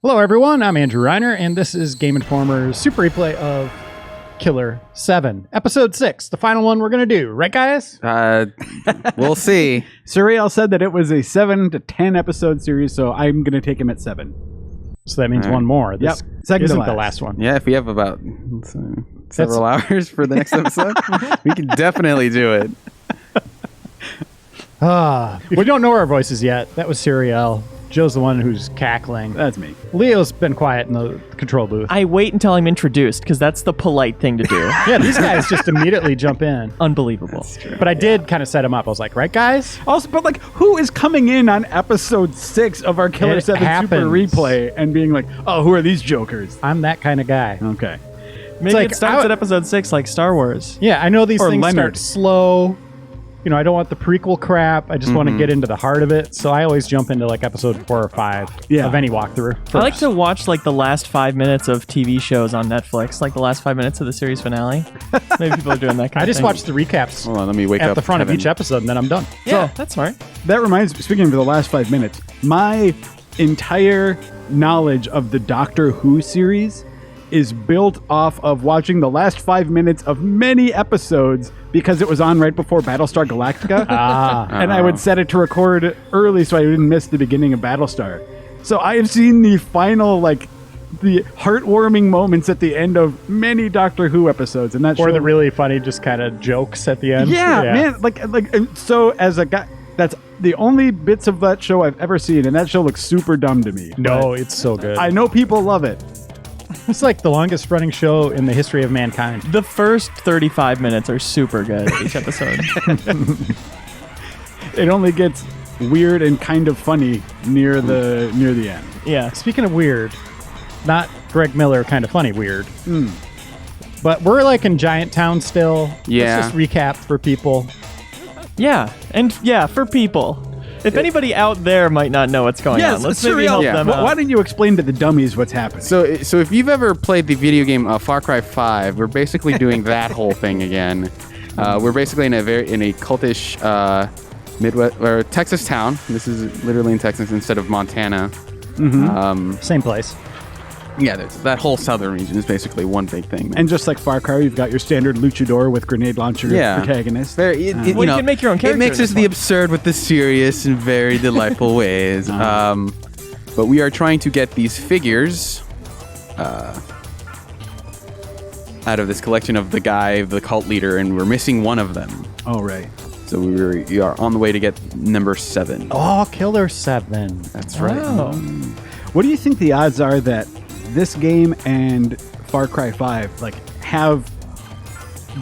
Hello, everyone. I'm Andrew Reiner, and this is Game Informer's super replay of Killer7, Episode 6, the final one we're going to do. Right, guys? We'll see. Suriel said that it was a 7 to 10 episode series, so I'm going to take him at 7. So that means one more. This Second isn't to the last. last one. Yeah, if we have about several hours for the next episode, we can definitely do it. We don't know our voices yet. That was Suriel. Joe's the one who's cackling. That's me. Leo's been quiet in the control booth. I wait until I'm introduced because that's the polite thing to do. Yeah, these guys just immediately jump in. Unbelievable. But I did kind of set them up. I was like, right, guys? Also, but like, who is coming in on episode 6 of our Killer 7 happens. Super Replay and being like, oh, who are these jokers? I'm that kind of guy. Okay. Maybe like, it starts at episode 6 like Star Wars. Yeah, I know these Or things Leonard. start slow. You know, I don't want the prequel crap. I just want to get into the heart of it. So I always jump into like episode 4 or 5 of any walkthrough. I like to watch like the last 5 minutes of TV shows on Netflix, like the last 5 minutes of the series finale. Maybe people are doing that kind I of just thing. watch the recaps Hold on, let me wake at up the front Kevin. of each episode, and then I'm done. Yeah, that's smart. That reminds me, speaking of the last 5 minutes, my entire knowledge of the Doctor Who series is built off of watching the last 5 minutes of many episodes because it was on right before Battlestar Galactica. And I would set it to record early so I didn't miss the beginning of Battlestar. So I have seen the final, like, the heartwarming moments at the end of many Doctor Who episodes. And that Or show- the really funny just kind of jokes at the end. Yeah, man. Like, so as a guy, that's the only bits of that show I've ever seen. And that show looks super dumb to me. No, it's so good. I know people love it. It's like the longest running show in the history of mankind. The first 35 minutes are super good each episode. It only gets weird and kind of funny near the end. Yeah. Speaking of weird, not Greg Miller kind of funny weird. But we're like in Giant Town still. Yeah. Let's just recap for people. Yeah. And yeah, for people. If anybody out there might not know what's going on, let's maybe help them out. Why don't you explain to the dummies what's happening? So if you've ever played the video game Far Cry 5, we're basically doing that whole thing again. We're basically in a cultish Midwest or Texas town. This is literally in Texas instead of Montana. Same place. Yeah, that whole southern region is basically one big thing. Man. And just like Far Cry, you've got your standard luchador with grenade launcher protagonist. You can make your own character It in mixes this the one. absurd with the serious in very delightful ways. But we are trying to get these figures out of this collection of the guy, the cult leader, and we're missing one of them. Oh, right. So we are on the way to get number 7. Oh, Killer 7. That's right. Oh. What do you think the odds are that this game and Far Cry 5 like have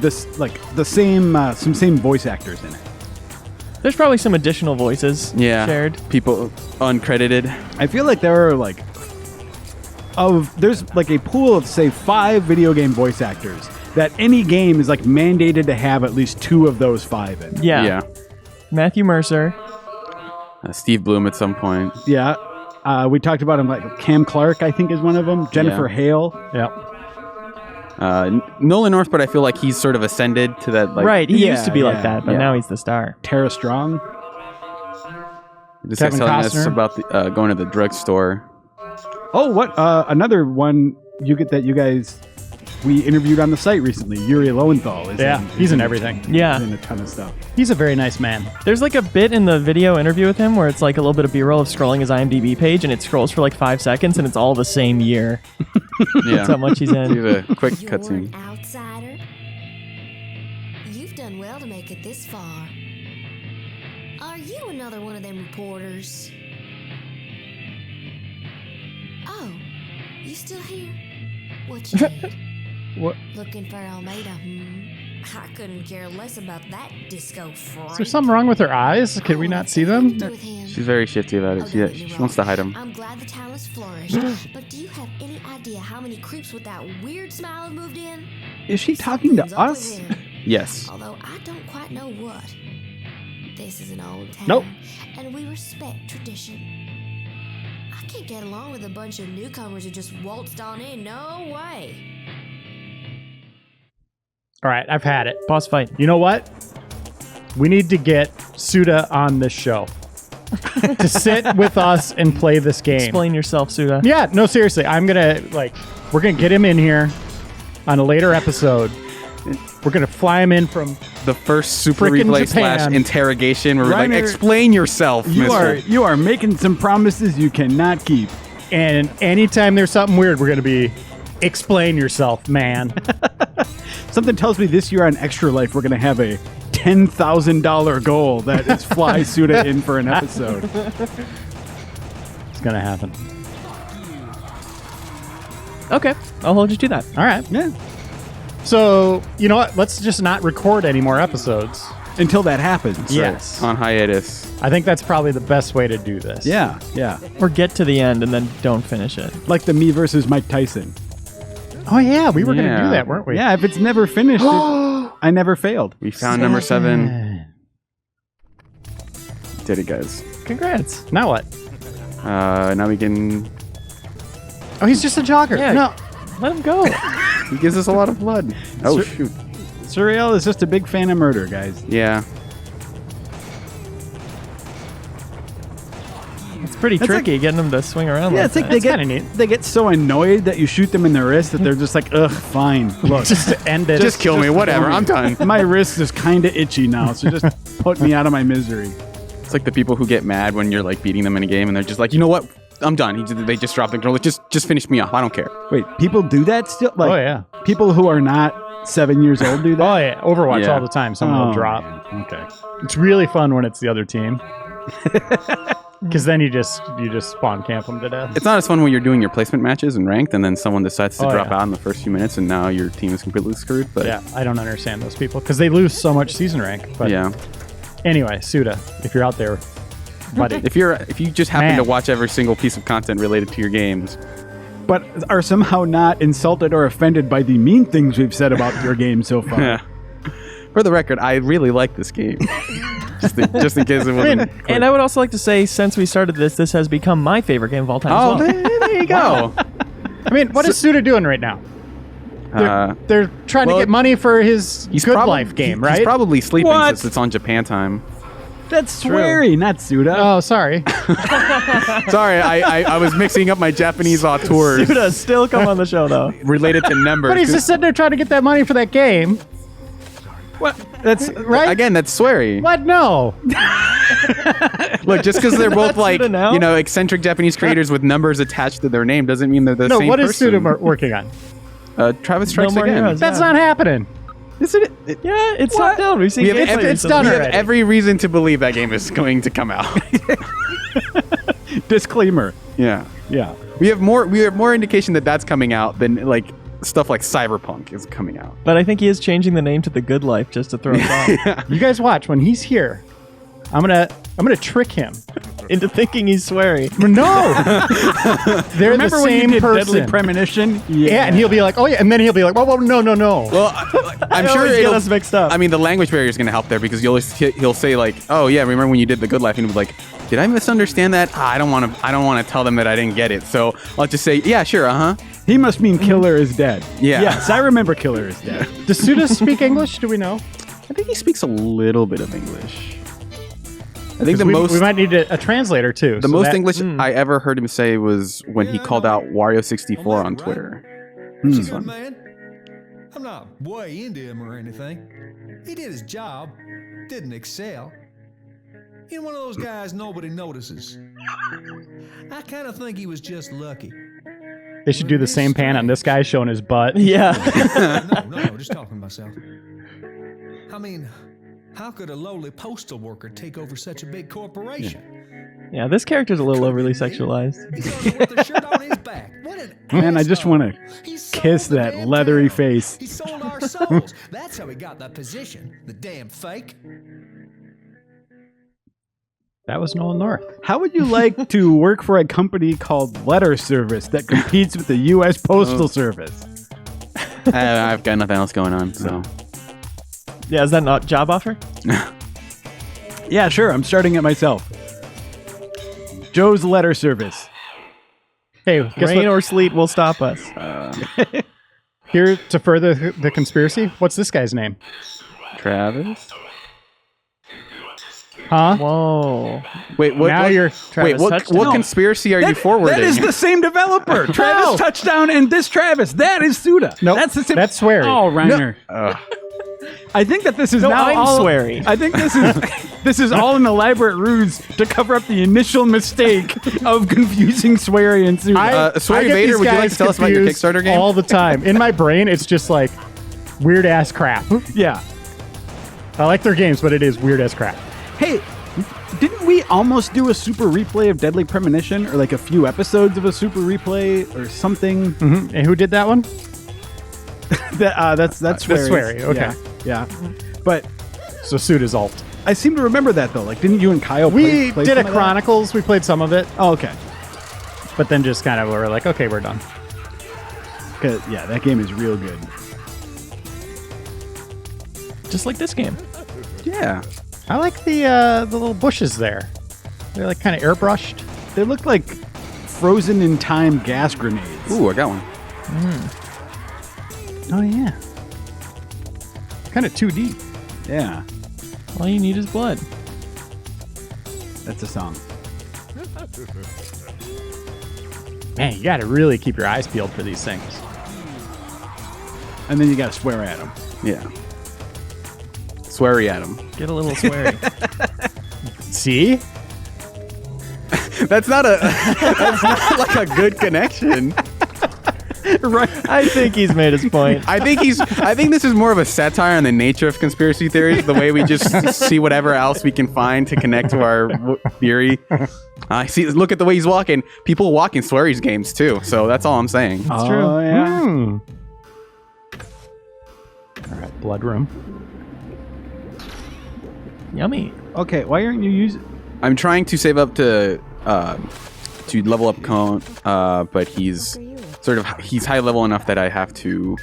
this like the same some same voice actors in it? There's probably some additional voices shared. People uncredited. I feel like there are like there's like a pool of say 5 video game voice actors that any game is like mandated to have at least 2 of those 5 in. Yeah. Matthew Mercer. Steve Bloom at some point. Yeah. We talked about him, like Cam Clark, I think, is one of them. Jennifer Hale. Yep. Nolan Northwood, I feel like he's sort of ascended to that. Like, Right, he Yeah, used to be like yeah, that, but yeah. now he's the star. Tara Strong. This Kevin guy's telling us Costner. about going to the drugstore. Oh, what? Another one you guys we interviewed on the site recently. Yuri Lowenthal is He's in everything. Yeah. He's in a ton of stuff. He's a very nice man. There's like a bit in the video interview with him where it's like a little bit of B-roll of scrolling his IMDb page, and it scrolls for like 5 seconds, and it's all the same year. Yeah. That's how much he's in. Do a quick You're cutscene. an outsider. You've done well to make it this far. Are you another one of them reporters? Oh, you still here? What you did? What? Looking for Almeida, I couldn't care less about that disco freak. Is there something wrong with her eyes? Can we not see them? She's very shifty about it. She wants to hide him. I'm glad the town has flourished, but do you have any idea how many creeps with that weird smile have moved in? Is she talking to Something's up us? with him. Yes. Although I don't quite know what. This is an old town. Nope. And we respect tradition. I can't get along with a bunch of newcomers who just waltzed on in. No way. All right, I've had it. Boss fight. You know what? We need to get Suda on this show. to sit with us and play this game. Explain yourself, Suda. Yeah, no, seriously. We're going to get him in here on a later episode. We're going to fly him in from The first super Frickin' replay Japan. / interrogation where we're like, Reiner, explain yourself, mister. You are making some promises you cannot keep. and anytime there's something weird, we're going to be explain yourself, man. Something tells me this year on Extra Life we're going to have a $10,000 goal that is fly Suda in for an episode. It's going to happen. Okay, I'll hold you to that. All right. Yeah. So, you know what? Let's just not record any more episodes. Until that happens. Yes. On hiatus. I think that's probably the best way to do this. Yeah, yeah. Or get to the end and then don't finish it. Like the me versus Mike Tyson. Oh, yeah. We were going to Yeah. do that, weren't we? Yeah, if it's never finished, I never failed. We found number 7. Did it, guys. Congrats. Now what? Now we can... Oh, he's just a jogger. Yeah. No. Let him go. He gives us a lot of blood. Oh, shoot. Surreal is just a big fan of murder, guys. Yeah. It's pretty That's tricky getting them to swing around Yeah, like it's like that. they kinda neat. get so annoyed that you shoot them in the wrist that they're just like, ugh, fine. Look, Just to end it. Just kill me, whatever. I'm done. my wrist is kind of itchy now, so just put me out of my misery. It's like the people who get mad when you're like beating them in a game and they're just like, you know what? I'm done. They just drop the controller. Just finish me off. I don't care. Wait, people do that still? Like, Oh, yeah. people who are not 7 years old do that? Oh, yeah. Overwatch Yeah. all the time. Someone will drop. man. Okay. It's really fun when it's the other team. Because then you just spawn camp them to death. It's not as fun when you're doing your placement matches and ranked and then someone decides to Oh, drop yeah. out in the first few minutes and now your team is completely screwed. But Yeah, I don't understand those people because they lose so much season rank. But yeah. anyway, Suda, if you're out there, buddy. If you just happen Man. to watch every single piece of content related to your games, But are somehow not insulted or offended by the mean things we've said about your game so far. yeah. For the record, I really like this game. just in case it wasn't. And I would also like to say, since we started this has become my favorite game of all time as well. there you go. I mean, what is Suda doing right now? They're trying well, to get money for his Good probably- Life game, right? He's probably sleeping What? since it's on Japan time. That's Swery, not Suda. Oh, sorry. Sorry, I was mixing up my Japanese auteurs Suda, still come on the show, though. related to numbers. But he's just sitting there trying to get that money for that game. What? That's Right? Again, that's Swery. What? No. Look, just because they're both That's like, Suda now? eccentric Japanese creators with numbers attached to their name doesn't mean they're the No, same what is person. Suda working on? Travis Strikes More Again. Heroes. That's Yeah. not happening. Isn't it? Yeah, it's not down. We've seen We have gameplay every- it's recently. done We have already. every reason to believe that game is going to come out. disclaimer. Yeah. Yeah. We have more indication that that's coming out than like stuff like Cyberpunk is coming out. But I think he is changing the name to The Good Life just to throw us off You guys watch when he's here. I'm gonna trick him. into thinking he's sweary. No, they're Remember the when you same did person. Deadly Premonition? Yeah, and he'll be like, "Oh yeah," and then he'll be like, "Whoa, no." Well, I'm sure always get it'll us mixed up. I mean, the language barrier is going to help there because he'll say like, "Oh yeah, remember when you did The Good Life?" And he'll be like, "Did I misunderstand that? I don't want to tell them that I didn't get it." So I'll just say, "Yeah, sure, He must mean Killer is dead. Yeah. Yes, I remember Killer is dead. Does Suda speak English? Do we know? I think he speaks a little bit of English. I think the we, most we might need a translator too. the so most that- English I ever heard him say was when he called out Wario 64 on Twitter. Which is Good fun. man. I'm not way into him or anything. He did his job, didn't excel. He's one of those guys nobody notices. I kind of think he was just lucky. They should do the same pan on this guy showing his butt. Yeah. No, just talking to myself. I mean, how could a lowly postal worker take over such a big corporation? Yeah, this character's a little overly sexualized. He's on with a shirt on his back. What an Man, I just asshole. want to He sold kiss the that damn leathery town. face. He sold our souls. That's how he got that position. The damn fake. That was Nolan North. How would you like to work for a company called Letter Service that competes with the U.S. Postal Service? I've got nothing else going on, so Yeah, is that not job offer? Yeah, sure. I'm starting it myself. Joe's Letter Service. Hey, guess Rain what? or sleet will stop us. Here to further the conspiracy. What's this guy's name? Travis. Huh? Whoa. Wait, what? Now what- you're wait, what Touchdown. conspiracy are you forwarding? That is the same developer. Travis Touchdown and this Travis. That is Suda. Nope, That's the same. that's Swery. Oh, Reiner. I think that this is No, now I'm all Swery. I think this is all an elaborate ruse to cover up the initial mistake of confusing Swery and Suda. Swery get Vader, these would you like guys to tell us about your confused Kickstarter game? all the time? In my brain, it's just like weird ass crap. yeah. I like their games, but it is weird ass crap. Hey, didn't we almost do a super replay of Deadly Premonition, or like a few episodes of a super replay or something? And who did that one? That's Swery's. Swery, okay. Yeah. But So Suda's alt. I seem to remember that though. Like, didn't you and Kyle We play did a some of that? Chronicles. We played some of it, Oh, okay. but then just kind of were like, okay, we're done. 'Cause, yeah, that game is real good. Just like this game. Yeah. I like the little bushes there. They're like kind of airbrushed. They look like frozen in time gas grenades. Ooh, I got one. Oh yeah. Kind of 2D. Yeah, All you need is blood. that's a song. Man, you got to really keep your eyes peeled for these things. And then you gotta swear at them. Yeah. Swery at him. Get a little sweary. See? That's not like a good connection. Right. I think he's made his point. I think this is more of a satire on the nature of conspiracy theories, the way we just see whatever else we can find to connect to our theory. I see. Look at the way he's walking. People walk in Swery's games too, so that's all I'm saying. That's true. Oh, yeah. All right, blood room. Yummy. Okay, why aren't you using? I'm trying to save up to level up Cone, but he's he's high level enough that I have to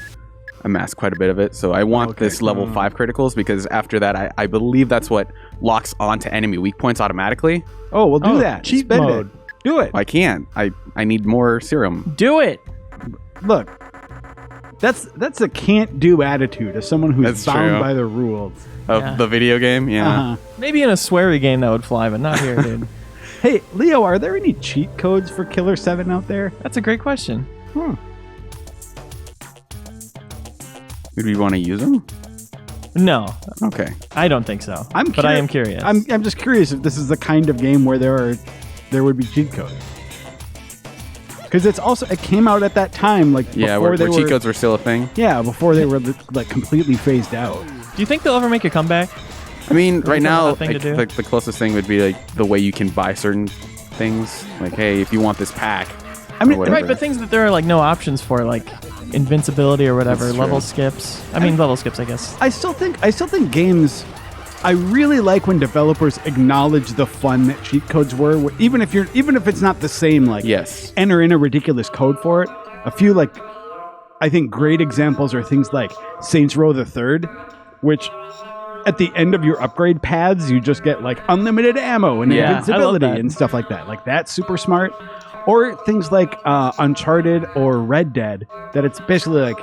amass quite a bit of it. So I want this level 5 criticals, because after that, I believe that's what locks onto enemy weak points automatically. Oh, we'll do that. cheat Spend mode. it. Do it. I can't. I need more serum. Do it. Look, that's a can't do attitude of someone who's That's bound true. by the rules. Of Yeah. the video game, yeah. Uh-huh. Maybe in a sweary game that would fly, but not here, dude. Hey, Leo, are there any cheat codes for Killer7 out there? That's a great question. Would we want to use them? No, Okay. I don't think so. I am curious. I'm just curious if this is the kind of game where there would be cheat codes. Because it came out at that time, like Yeah, before where they cheat were, codes were still a thing. yeah, before they were like completely phased out. Do you think they'll ever make a comeback? I mean, right become now, a thing to do? the closest thing would be like the way you can buy certain things. Like, hey, if you want this pack, I mean, or whatever. Right, but things that there are like no options for, like invincibility or whatever, That's level true. skips. I mean, level skips, I guess. I still think games. I really like when developers acknowledge the fun that cheat codes were, even if it's not the same. Like, Yes. enter in a ridiculous code for it. A few I think great examples are things like Saints Row the Third, which at the end of your upgrade paths you just get like unlimited ammo and Yeah, I love invincibility that. and stuff like that. Like, that's super smart. Or things like Uncharted or Red Dead, that it's basically like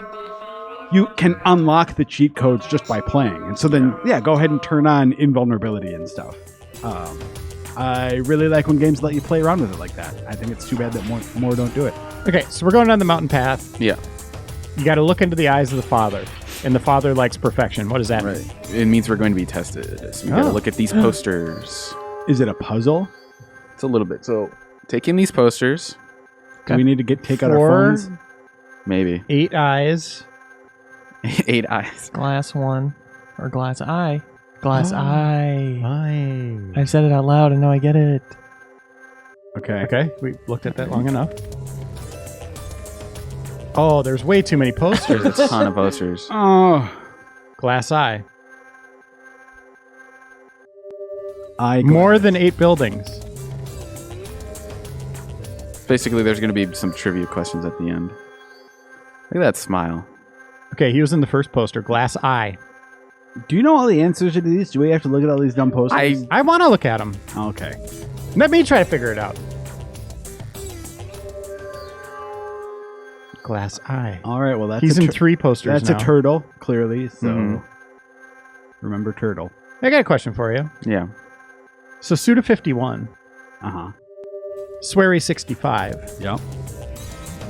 you can unlock the cheat codes just by playing. And so then, go ahead and turn on invulnerability and stuff. I really like when games let you play around with it like that. I think it's too bad that more don't do it. Okay, so we're going down the mountain path. Yeah. You got to look into the eyes of the Father, and the Father likes perfection. What does that mean? Right. It means we're going to be tested. So we got to Oh. look at these posters. Is it a puzzle? It's a little bit. So take in these posters. Do we need to take out our 4, phones? Maybe 8 eyes. 8 eyes. Glass one or glass eye. Glass eye. Eyes. I've said it out loud and now I get it. Okay. Okay, we looked at that long enough. Oh, there's way too many posters. There's a ton of posters. Oh, Glass eye. More More than 8 buildings. Basically, there's going to be some trivia questions at the end. Look at that smile. Okay, he was in the first poster. Glass eye. Do you know all the answers to these? Do we have to look at all these dumb posters? I want to look at them. Okay. Let me try to figure it out. Glass eye. All right. Well, that's He's a in 3 posters That's now. a turtle, clearly. So Mhm. remember turtle. I got a question for you. Yeah. So Suda 51, Uh-huh. Swery 65. Yep.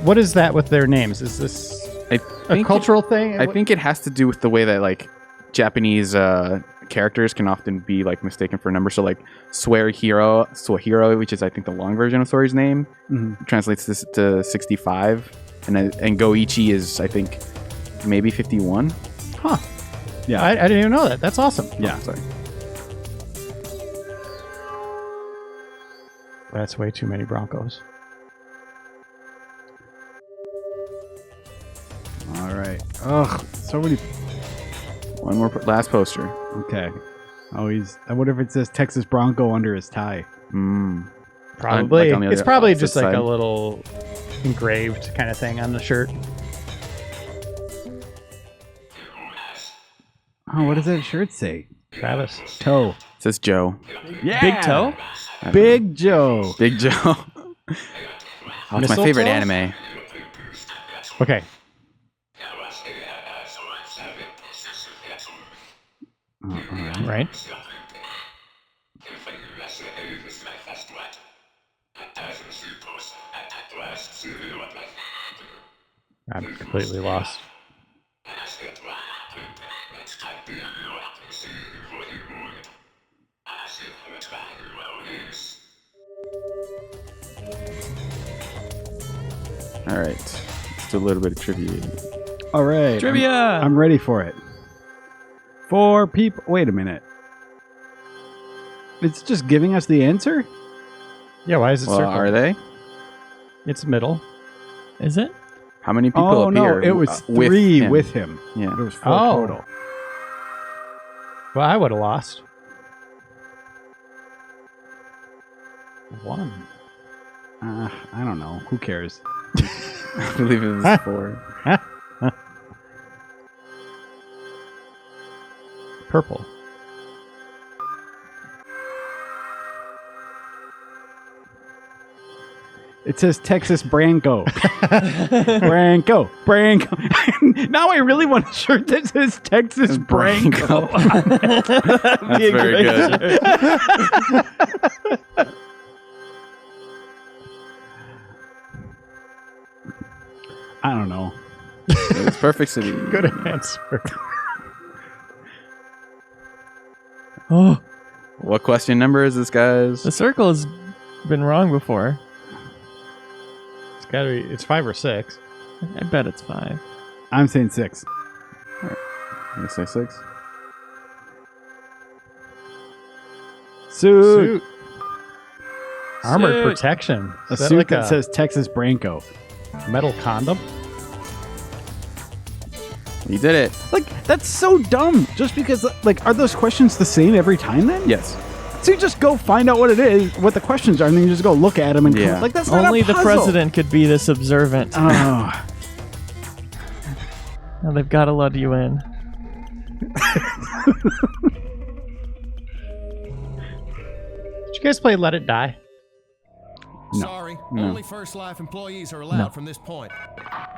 What is that with their names? Is this I a think cultural thing? I think it has to do with the way that like Japanese characters can often be like mistaken for numbers. So like Swahiro, which is I think the long version of Swery's name, translates this to 65, and Goichi is I think maybe 51. Huh. Yeah. I didn't even know that. That's awesome. Yeah. Oh, sorry. That's way too many Broncos. All right. Ugh. So many. One more last poster. Okay. Oh, I wonder if it says Texas Bronco under his tie. Probably. On the It's other probably opposite just like side. a little engraved kind of thing on the shirt. Oh, what does that shirt say? Travis. Toe. It says Joe. Yeah. Big toe? Big Joe. Big Joe. Oh, it's my favorite Mistletoe? anime. Okay. Right. I'm completely lost. All right. Let's do a little bit of trivia. All right. Trivia! I'm ready for it. 4 people. Wait a minute. It's just giving us the answer? Yeah, why is it Well, circled? are they? It's middle. Is it? How many people Oh, no. appear? It was 3 with him. Yeah. It was 4 Oh. total. Well, I would have lost. 1. I don't know. Who cares? I believe it was 4. Purple. It says Texas Branco. Branco. Now I really want a shirt that says Texas Branco. That's very good. I don't know. It's Perfect City. Good answer. Oh, What question number is this, guys? the circle has been wrong before. It's gotta be. It's 5 or 6. I bet it's 5. I'm saying 6. I'm gonna say 6. Suit. Armored Suit. protection. A Is that suit like that a says Texas Branco. metal condom. You did it. Like, that's so dumb. Just because, like, are those questions the same every time then? Yes. So you just go find out what it is, what the questions are, and then you just go look at them and Yeah. like, that's not Only a the puzzle. president could be this observant. Oh. Now they've got to let you in. Did you guys play Let It Die? Sorry, only First Life employees are allowed from this point.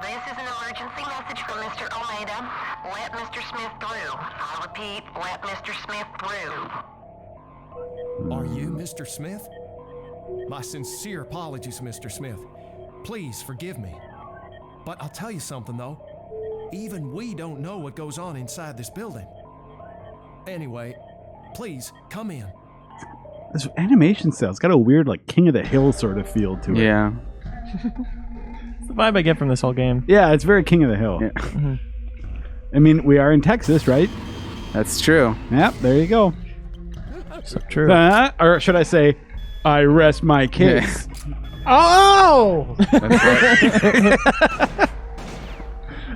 This is an emergency message from Mr. Almeida. Let Mr. Smith through. I repeat, let Mr. Smith through. Are you Mr. Smith? My sincere apologies, Mr. Smith. Please forgive me. But I'll tell you something, though. Even we don't know what goes on inside this building. Anyway, please come in. This animation style, it's got a weird, like, King of the Hill sort of feel to it. Yeah. It's the vibe I get from this whole game. Yeah, it's very King of the Hill. Yeah. I mean, we are in Texas, right? That's true. Yep, there you go. So true. Or should I say, I rest my case. Oh!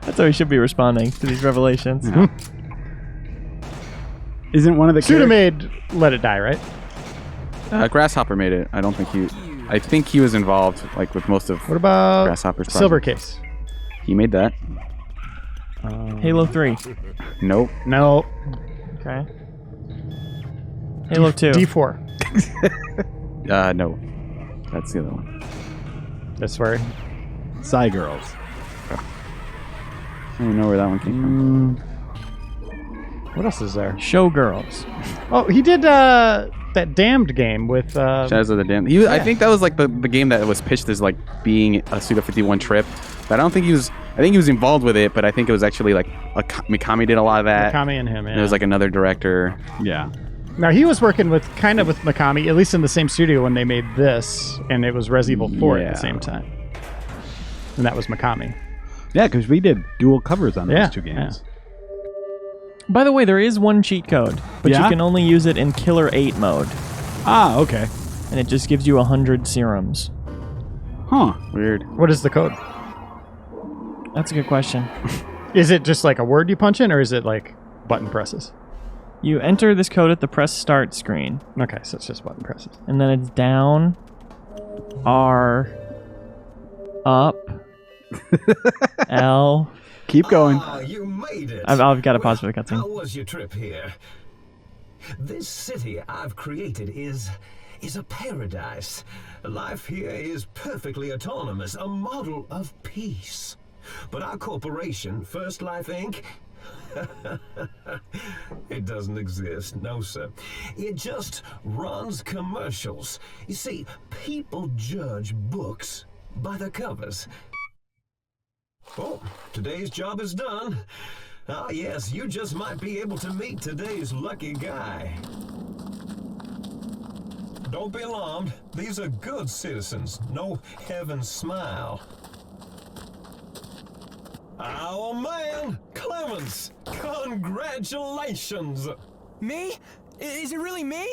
That's how we should be responding to these revelations. Isn't one of the Suda characters... made Let It Die, right? Grasshopper made it. I don't think he. I think he was involved, like with most of What about Grasshopper's Silver projects. Case? He made that. Halo 3. Nope. No. Okay. Halo 2. D4. No. That's the other one. That's where. Psy Girls. I don't even know where that one came from. What else is there? Showgirls. Oh, he did that Damned game with. Shadows of the Damned. I think that was like the game that was pitched as like being a Suda 51 trip. But I don't think he was. I think he was involved with it, but I think it was actually like Mikami did a lot of that. Mikami and him. Yeah. And there was like another director. Yeah. Now he was working with Mikami, at least in the same studio when they made this, and it was Res Evil 4 at the same time. And that was Mikami. Yeah, because we did dual covers on those two games. By the way, there is one cheat code, but you can only use it in Killer 8 mode. Ah, okay. And it just gives you 100 serums. Huh. Weird. What is the code? That's a good question. Is it just like a word you punch in, or is it like button presses? You enter this code at the press start screen. Okay, so it's just button presses. And then it's down, R, up, L. Keep going. You made it. I've got to pause for the cutscene. How was your trip here? This city I've created is a paradise. Life here is perfectly autonomous, a model of peace. But our corporation, First Life Inc., it doesn't exist, no sir. It just runs commercials. You see, people judge books by the covers. Oh, today's job is done. Ah yes, you just might be able to meet today's lucky guy. Don't be alarmed. These are good citizens. No heaven smile. Our man, Clemens. Congratulations. Me? Is it really me?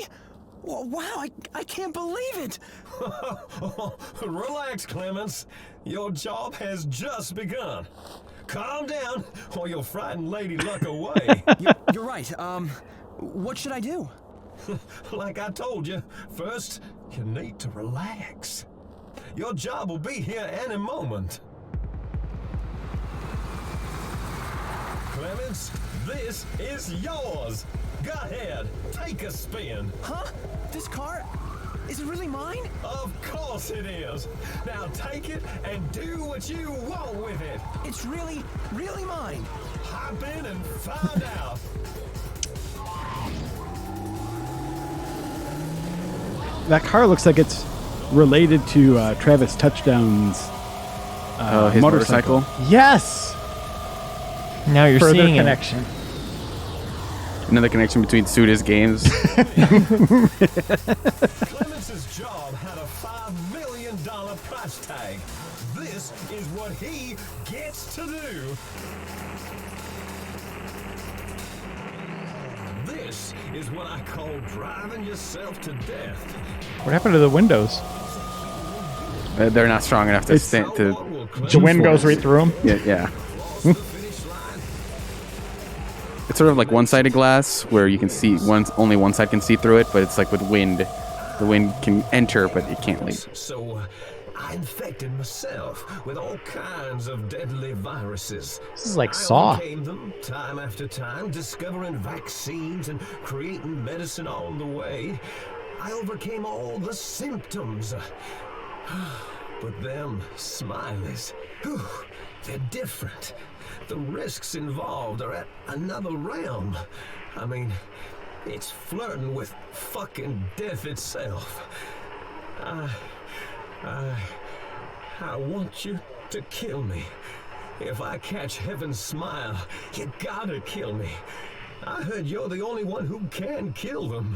Wow, I can't believe it. Relax, Clemens. Your job has just begun. Calm down, or you'll frighten Lady Luck away. You're right. What should I do? Like I told you, first, you need to relax. Your job will be here any moment. Clemens, this is yours. Go ahead, take a spin. Huh? This car? Is it really mine? Of course it is. Now take it and do what you want with it. It's really mine. Hop in and find out. That car looks like it's related to Travis Touchdown's His motorcycle. Yes. Now you're Further seeing connection. Another connection between Suda's games. Clemens's job had a $5 million price tag. This is what he gets to do. This is what I call driving yourself to death. What happened to the windows? They're not strong enough to stand to. The wind goes right through them. Yeah. It's sort of like one-sided glass where you can see only one side can see through it, but it's like with wind. The wind can enter, but it can't leave. So I infected myself with all kinds of deadly viruses. This is like I Saw. overcame them time after time, discovering vaccines and creating medicine on the way. I overcame all the symptoms. But them smileys, they're different. The risks involved are at another realm. I mean, it's flirting with fucking death itself. I want you to kill me. If I catch Heaven's smile, you gotta kill me. I heard you're the only one who can kill them.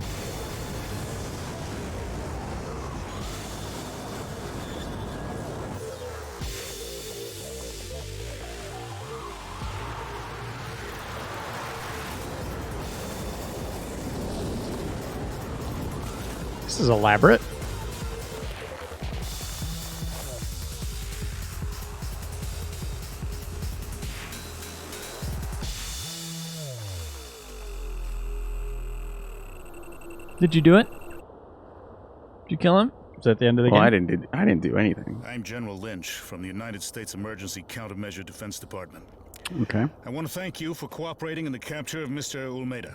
This is elaborate. Did you do it? Did you kill him? Is that the end of the Well, game? I didn't do anything. I'm General Lynch from the United States Emergency Countermeasure Defense Department. Okay. I want to thank you for cooperating in the capture of Mr. Almeida.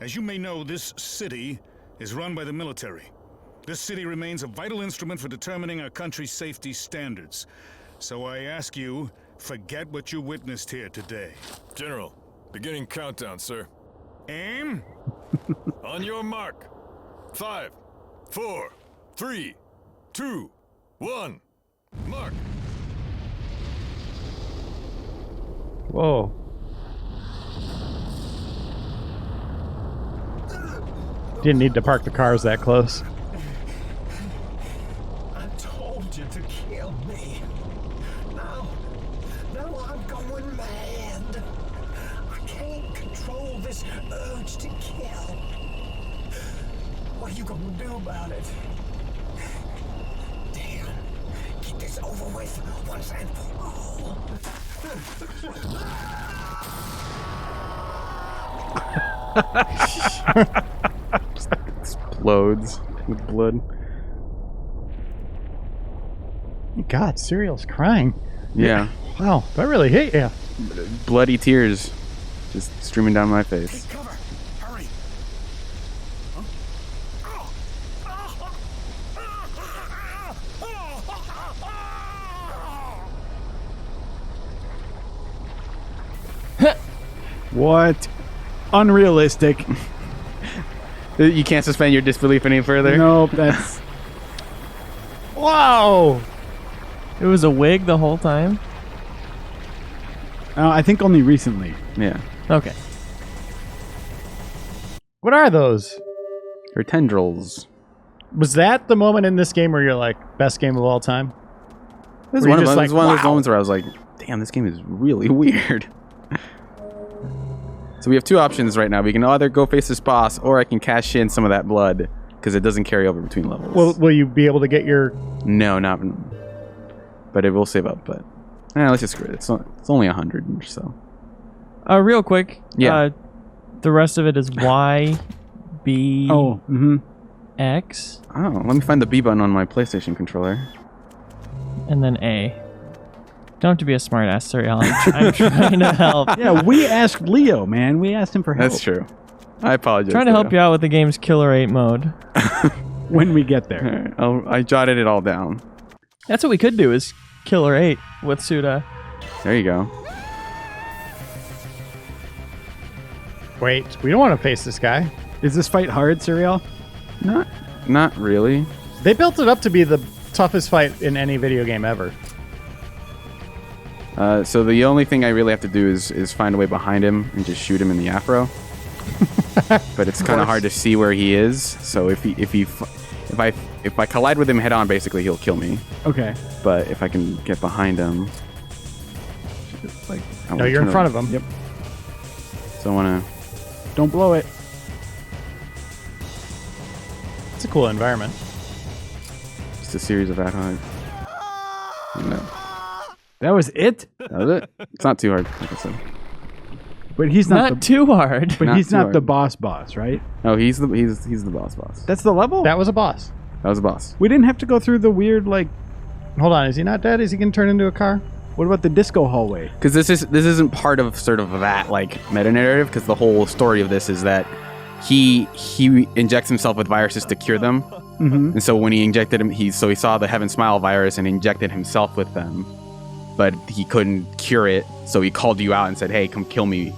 As you may know, this city is run by the military. This city remains a vital instrument for determining our country's safety standards. So I ask you, forget what you witnessed here today. General, beginning countdown, sir. Aim! On your mark. 5, 4, 3, 2, 1. Mark. Whoa. Didn't need to park the cars that close. I told you to kill me. Now I'm going mad. I can't control this urge to kill. What are you gonna do about it? Damn. Get this over with once and for all. Explodes with blood. God, Cereal's crying. Yeah. Wow, that really hit you. Bloody tears just streaming down my face. Take cover. Hurry. What? Unrealistic. You can't suspend your disbelief any further? Nope, that's... Whoa! It was a wig the whole time? I think only recently. Yeah. Okay. What are those? They're tendrils. Was that the moment in this game where you're like, best game of all time? This is Were you one of just those like, wow. moments where I was like, damn, this game is really weird. So we have two options right now. We can either go face this boss, or I can cash in some of that blood, because it doesn't carry over between levels. Will you be able to get your... No, not... But it will save up, but... let's just screw it. It's only 100 or so. Real quick. Yeah. The rest of it is Y, B, X. Oh, let me find the B button on my PlayStation controller. And then A. Don't have to be a smart ass, Cereal. I'm trying to help. Yeah, we asked Leo, man. We asked him for help. That's true. I apologize. Trying to help you out with the game's Killer 8 mode. When we get there. I jotted it all down. That's what we could do, is Killer 8 with Suda. There you go. Wait, we don't want to face this guy. Is this fight hard, Cereal? Not really. They built it up to be the toughest fight in any video game ever. So the only thing I really have to do is find a way behind him and just shoot him in the afro. But it's kind of hard to see where he is. So if I collide with him head on, basically he'll kill me. Okay. But if I can get behind him, No, you're in front of him. Yep. So I want to. Don't blow it. It's a cool environment. Just a series of ad hoc. No. That was it? That was it. It's not too hard, like I said. But he's not too hard. But Not he's too not hard. the boss, right? No, he's the boss. That's the level? That was a boss. That was a boss. We didn't have to go through the weird, like... Hold on, is he not dead? Is he going to turn into a car? What about the disco hallway? Because this isn't part of sort of that like meta narrative. Because the whole story of this is that he injects himself with viruses to cure them, and so when he injected him, he saw the Heaven Smile virus and injected himself with them, but he couldn't cure it. So he called you out and said, "Hey, come kill me,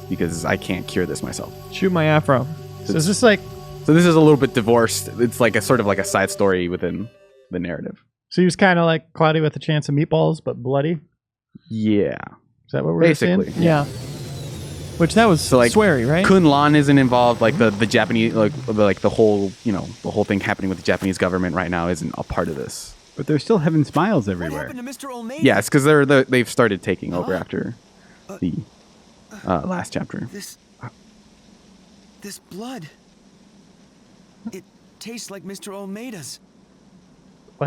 because I can't cure this myself." Shoot my afro. So is this like... So this is a little bit divorced. It's like a sort of like a side story within the narrative. So he was kind of like Cloudy with a Chance of Meatballs, but bloody? Yeah. Is that what we're Basically. saying? Yeah. Which that was So like Swery, right? Kun Lan isn't involved. Like the Japanese, like the whole thing happening with the Japanese government right now isn't a part of this. But there's still Heaven Smiles What everywhere. happened to Mr. Almeida? Yeah, it's because they've started taking over after the last chapter. This blood. It tastes like Mr. Almeida's.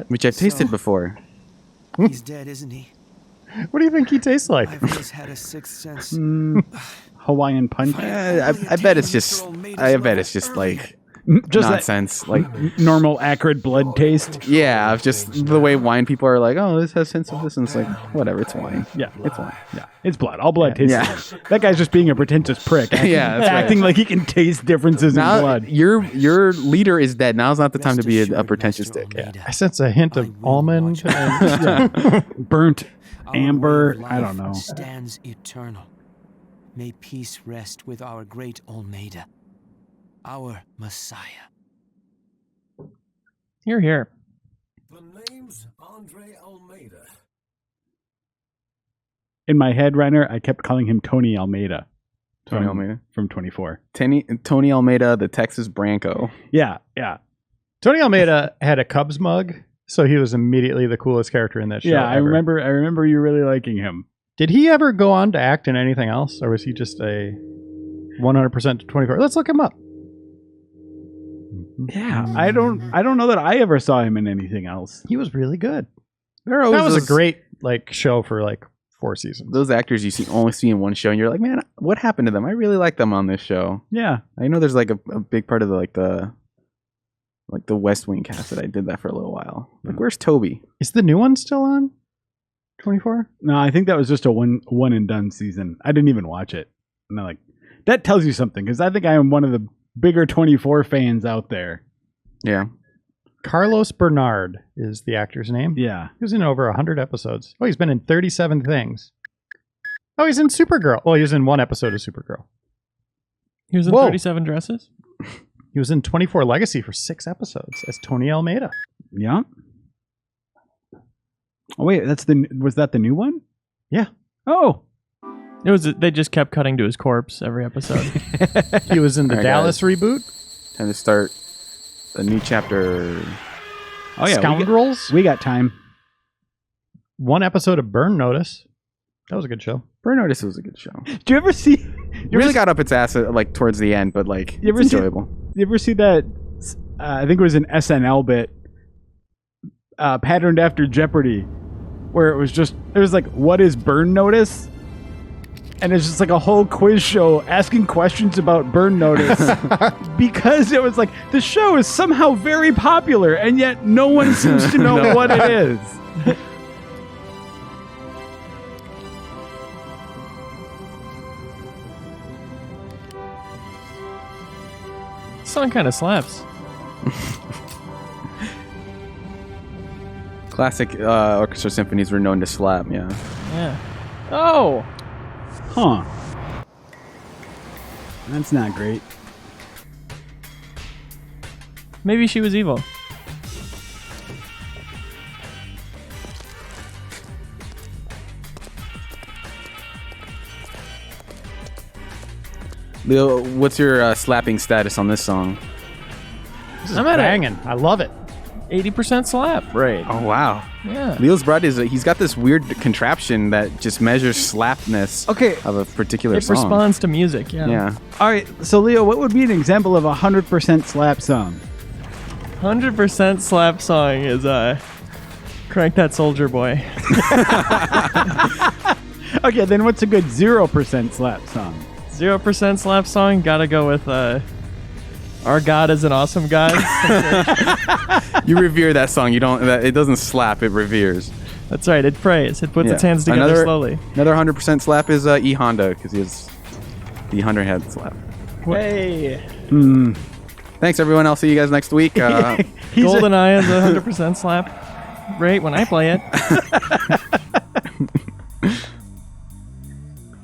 Which I've tasted So- before. He's dead, isn't he? What do you think he tastes like? I've always had a sixth sense. Hawaiian punch. I bet it's just. I bet it's just like Just that nonsense. Like normal, acrid blood taste. yeah, of just the way wine people are like, oh, this has sense of this, and it's like whatever, it's wine. Yeah, It's wine. Yeah, it's blood. All blood tastes Yeah. the same. That guy's just being a pretentious prick. Acting, Yeah, that's right. acting like he can taste differences in Now blood. your leader is dead. Now's not the time to be a pretentious Mr. dick. Almeida, I sense a hint I of will almond. watch And Burnt Our amber. way of I don't life know. Stands eternal. May peace rest with our great Almeida, our Messiah. Here. The name's Andre Almeida. In my head, Reiner, I kept calling him Tony Almeida. Tony Almeida from 24. Tony Almeida, the Texas Branco. Yeah. Tony Almeida had a Cubs mug, so he was immediately the coolest character in that show. Yeah, I ever. remember you really liking him. Did he ever go on to act in anything else, or was he just a 100% to 24? Let's look him up. Yeah, I don't know that I ever saw him in anything else. He was really good. There are always That was a those- great show for 4 seasons. Those actors you only see in one show, and you're like, man, what happened to them? I really like them on this show. Yeah. I know there's a big part of the West Wing cast that I did that for a little while. Where's Toby? Is the new one still on 24? No, I think that was just a one and done season. I didn't even watch it. And that tells you something, because I think I am one of the bigger 24 fans out there. Yeah. Carlos Bernard is the actor's name. Yeah. He was in over 100 episodes. Oh, he's been in 37 things. Oh, he's in Supergirl. Well, he was in one episode of Supergirl. He was in 37 Dresses? He was in 24 Legacy for 6 episodes as Tony Almeida. Yeah. Oh wait, was that the new one? Yeah. Oh. They just kept cutting to his corpse every episode. He was in the All right, Dallas reboot. Time to start a new chapter. Oh yeah, Scoundrels. We got time. One episode of Burn Notice. That was a good show. Burn Notice was a good show. Do you ever see? It really got up its ass towards the end, but You ever it's see- enjoyable. You ever see that? I think it was an SNL bit, patterned after Jeopardy, where it was what is Burn Notice? And it's just a whole quiz show asking questions about Burn Notice because it was the show is somehow very popular and yet no one seems to know what it is. This song kind of slaps. Classic orchestra symphonies were known to slap, yeah. Yeah. Oh! Huh. That's not great. Maybe she was evil. Leo, what's your slapping status on this song? This is banging. I love it. 80% slap rate. Oh, wow. Yeah. Leo's brought he's got this weird contraption that just measures slapness of a particular It song. responds to music, yeah. Yeah. All right, so Leo, what would be an example of a 100% slap song? 100% slap song is Crank That Soldier Boy. Okay, then what's a good 0% slap song? 0% slap song, gotta go with Our God is an Awesome God. You revere that song. It doesn't slap, it reveres. That's right, it prays. It puts its hands together Another- slowly. Another 100% slap is E Honda, because he has the 100 slap. Hey! Thanks, everyone. I'll see you guys next week. GoldenEye is a 100% slap rate when I play it.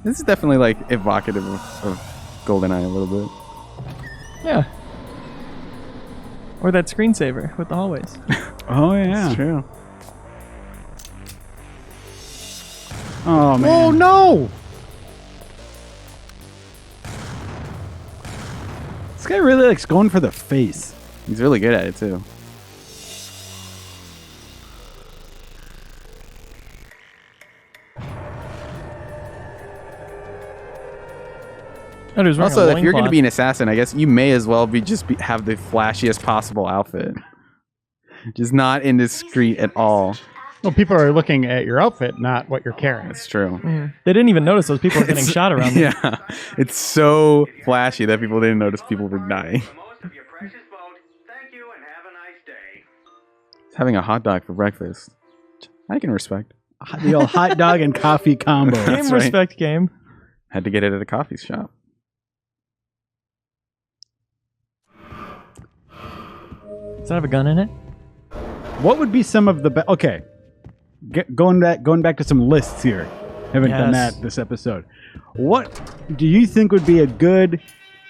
This is definitely evocative of GoldenEye a little bit. Yeah. Or that screensaver with the hallways. Oh, yeah. It's true. Oh, man. Oh, no! This guy really likes going for the face. He's really good at it, too. Oh, he was wearing Also, a if you're going to loincloth. be an assassin, I guess you may as well have the flashiest possible outfit. Just not indiscreet at all. Well, people are looking at your outfit, not what you're carrying. That's true. They didn't even notice those people were getting shot around them. Yeah. It's so flashy that people didn't notice people were dying. Having a hot dog for breakfast. I can respect. The old hot dog and coffee combo. Game right. respect game. Had to get it at a coffee shop. Does that have a gun in it? What would be some of the okay? Going back to some lists here. Haven't done Yes. that this episode. What do you think would be a good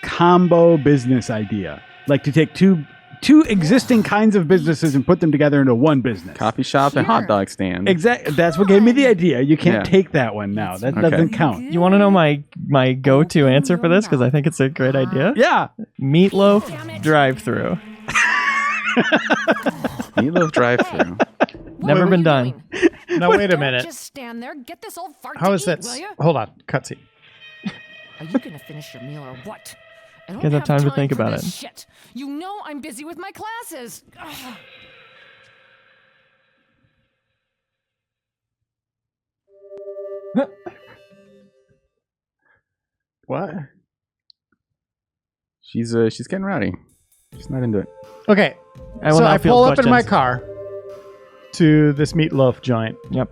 combo business idea? Like to take two two existing kinds of businesses and put them together into one business. Coffee shop and hot dog stand. Exactly. That's what gave me the idea. You can't Yeah. take that one now. That doesn't count. You want to know my go-to answer for this? Because I think it's a great idea. Yeah. Meatloaf DriveThru. Meatloaf DriveThru. Never been done. Now wait a minute. Just stand there. Get this old fart How to is eat, that? will ya? Hold on. Cutscene. Are you gonna finish your meal or what? I don't Guys have time to think for about this it. Shit. You know I'm busy with my classes. Ugh. What? She's getting rowdy. She's not into it. Okay. I will So now I field pull up in my questions. car to this meatloaf joint, Yep.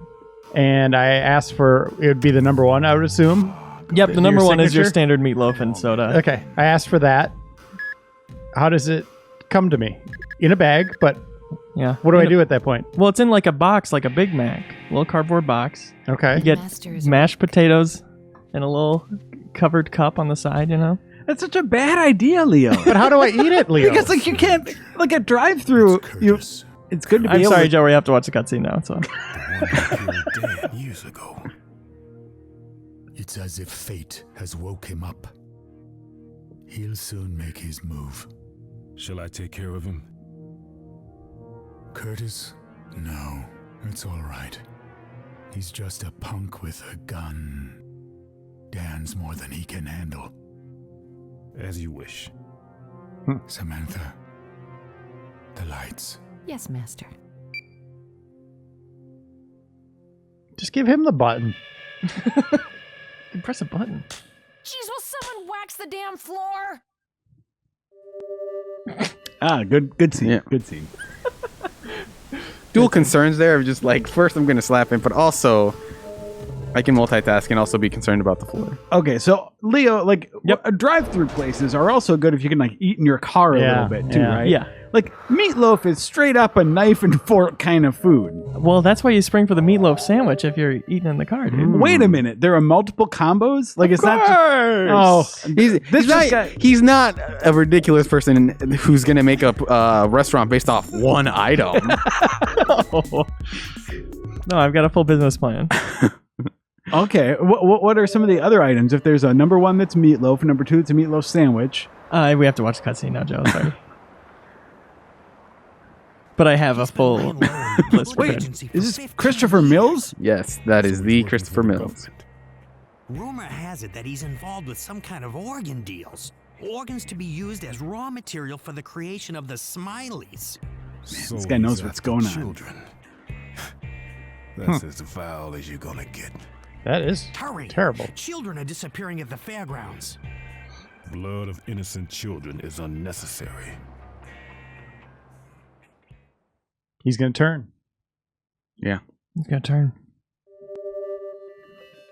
and I asked for it would be the number one, I would assume. Yep. The Your number one is your signature? standard meatloaf and soda. Okay. I asked for that. How does it come to me? In a bag, but Yeah. what do I do at that point? Well, it's in like a box, like a Big Mac, little cardboard box. Okay. You get Master is mashed potatoes in a little covered cup on the side. You know. That's such a bad idea, Leo. But how do I eat it, Leo? Because like you can't like a drive-through. It's good to be I'm able sorry, to, Joe. We have to watch the cutscene now. So. Dead years ago. It's as if fate has woke him up. He'll soon make his move. Shall I take care of him? Curtis? No, it's all right. He's just a punk with a gun. Dan's more than he can handle. As you wish. Samantha, the lights. Yes, master. Just give him the button. You press a button. Jeez, will someone wax the damn floor? good scene. Yeah. Good scene. Dual concerns there of just like, first I'm going to slap him, but also I can multitask and also be concerned about the floor. Okay, so Leo, like drive-through places are also good if you can like eat in your car a little bit too, right? Yeah. Like meatloaf is straight up a knife and fork kind of food. Well, that's why you spring for the meatloaf sandwich if you're eating in the car, dude. Wait a minute, there are multiple combos? Like it's not just, He's not a ridiculous person who's going to make a restaurant based off one item. No, I've got a full business plan. Okay, what are some of the other items? If there's a number one that's meatloaf, number two it's a meatloaf sandwich. We have to watch the cutscene now, Joe. Sorry. But I have a full list prepared. Is this Christopher Mills? Yes, that is the Christopher Mills. Rumor has it that he's involved with some kind of organ deals. Organs to be used as raw material for the creation of the Smileys. Man, this guy knows what's going on. Children. That's as foul as you're gonna get. That is Hurry! terrible. Children are disappearing at the fairgrounds. Blood of innocent children is unnecessary. He's going to turn. Yeah. He's gonna turn.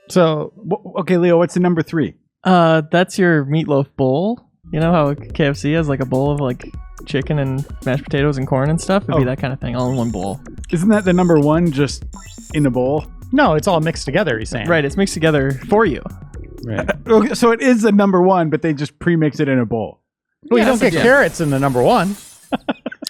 So, okay, Leo, what's the number three? That's your meatloaf bowl. You know how KFC has like a bowl of like chicken and mashed potatoes and corn and stuff? It'd be that kind of thing, all in one bowl. Isn't that the number one just in a bowl? no, it's all mixed together, he's saying. Right, it's mixed together for you. Right. Okay, so it is the number one, but they just pre-mix it in a bowl. Well, you don't get carrots in the number one.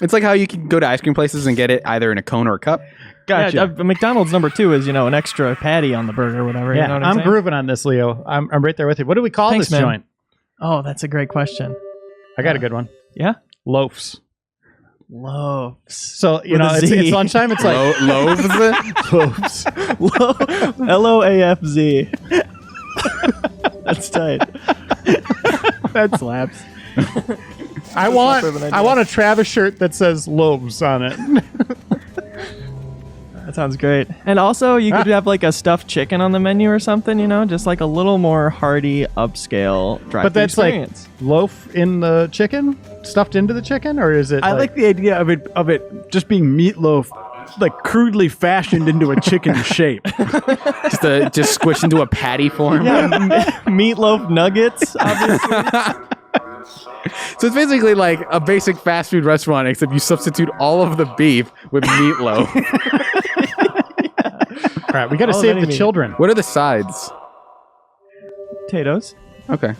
It's like how you can go to ice cream places and get it either in a cone or a cup. Gotcha. Yeah, McDonald's number two is, an extra patty on the burger or whatever. Yeah, you know what I'm saying? grooving on this, Leo. I'm right there with you. What do we call Thanks, this man. joint? Oh, that's a great question. I got a good one. Yeah? Loafs. Loaves. So, With a it's Z. lunchtime. It's like Loaves? loaves. LOAFZ. That's tight. That slaps. I want a Travis shirt that says loaves on it. That sounds great. And also, you could have like a stuffed chicken on the menu or something, just like a little more hearty, upscale drive-thru But that's experience. like loaf in the chicken, stuffed into the chicken, or is it? I like the idea of it just being meatloaf, like crudely fashioned into a chicken shape. just squished into a patty form. Yeah, meatloaf nuggets, obviously. So it's basically like a basic fast food restaurant, except you substitute all of the beef with meatloaf. All right, we got to All of save any the meat. children. What are the sides? Potatoes. Okay.